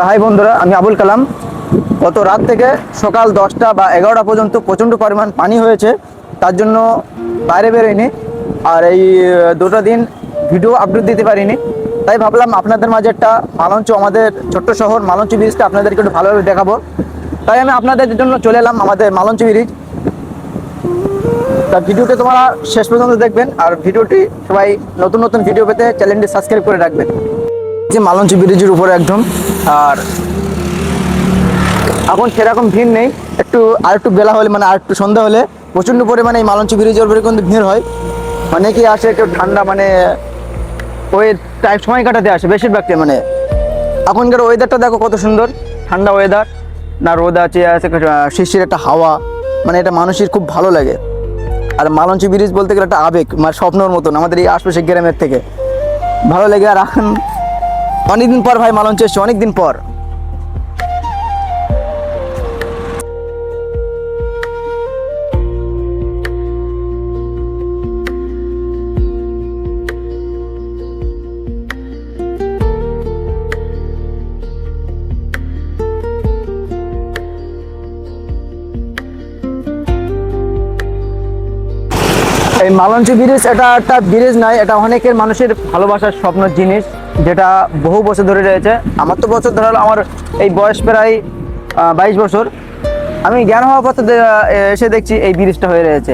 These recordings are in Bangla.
হাই বন্ধুরা, আমি আবুল কালাম। গত রাত থেকে সকাল 10টা বা 11টা পর্যন্ত প্রচণ্ড পরিমাণ পানি হয়েছে, তার জন্য বাইরে বেরোয়নি। আর এই দুটো দিন ভিডিও আপলোড দিতে পারিনি। তাই ভাবলাম আপনাদের মাঝে একটা মালঞ্চ, আমাদের ছোট্ট শহর মালঞ্চ ব্রিজটা আপনাদেরকে একটু ভালোভাবে দেখাবো। তাই আমি আপনাদের জন্য চলে এলাম আমাদের মালঞ্চ ব্রিজ। তা ভিডিওটি তোমরা শেষ পর্যন্ত দেখবেন, আর ভিডিওটি সবাই নতুন নতুন ভিডিও পেতে চ্যানেলটি সাবস্ক্রাইব করে রাখবেন। যে মালঞ্চ ব্রিজের উপরে একদম, আর এখন সেরকম ভিড় নেই। আর একটু বেলা হলে, মানে আর একটু সন্ধ্যা হলে প্রচণ্ড পরিমাণে এই মালঞ্চ ব্রিজের উপরে কিন্তু ভিড় হয়। অনেকেই আসে একটু ঠান্ডা, মানে ওই টাইম সময় কাটাতে আসে বেশিরভাগটাই। মানে এখনকার ওয়েদারটা দেখো কত সুন্দর, ঠান্ডা ওয়েদার, না রোদ আছে, শিশির একটা হাওয়া, মানে এটা মানুষের খুব ভালো লাগে। আর মালঞ্চ ব্রিজ বলতে গেলে একটা আবেগ, মানে স্বপ্নর মতন আমাদের এই আশপাশে গ্রামের থেকে ভালো লাগে। আর এখন অনেকদিন পর ভাই মালঞ্চ এসছে, অনেকদিন পর। এই মালঞ্চ ব্রিজ এটা একটা ব্রিজ নয়, এটা অনেকের মানুষের ভালোবাসার স্বপ্নের জিনিস, যেটা বহু বছর ধরে রয়েছে। আমার তো বছর ধরে, আমার এই বয়স প্রায় 22 বছর। আমি জ্ঞান হওয়ার পর এসে দেখছি এই ব্রিজটা হয়ে রয়েছে।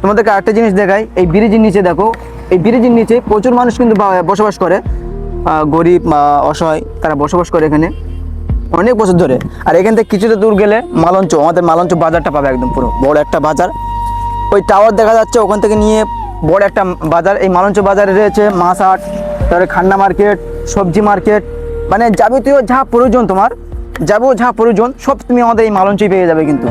তোমাদেরকে আরেকটা জিনিস দেখাই, এই ব্রিজের নিচে দেখো, এই ব্রিজের নিচে প্রচুর মানুষ কিন্তু বসবাস করে, গরিব অসহায়, তারা বসবাস করে এখানে অনেক বছর ধরে। আর এখান থেকে কিছুটা দূর গেলে মালঞ্চ, আমাদের মালঞ্চ বাজারটা পাবে, একদম পুরো বড় একটা বাজার। ওই টাওয়ার দেখা যাচ্ছে, ওখান থেকে নিয়ে বড় একটা বাজার। এই মালঞ্চ বাজারে রয়েছে মাছ হাট, তারপরে খান্না মার্কেট, সবজি মার্কেট, মানে যাবতীয় যা প্রয়োজন তোমার, যা প্রয়োজন সব তুমি আমাদের এই মালঞ্চই পেয়ে যাবে কিন্তু।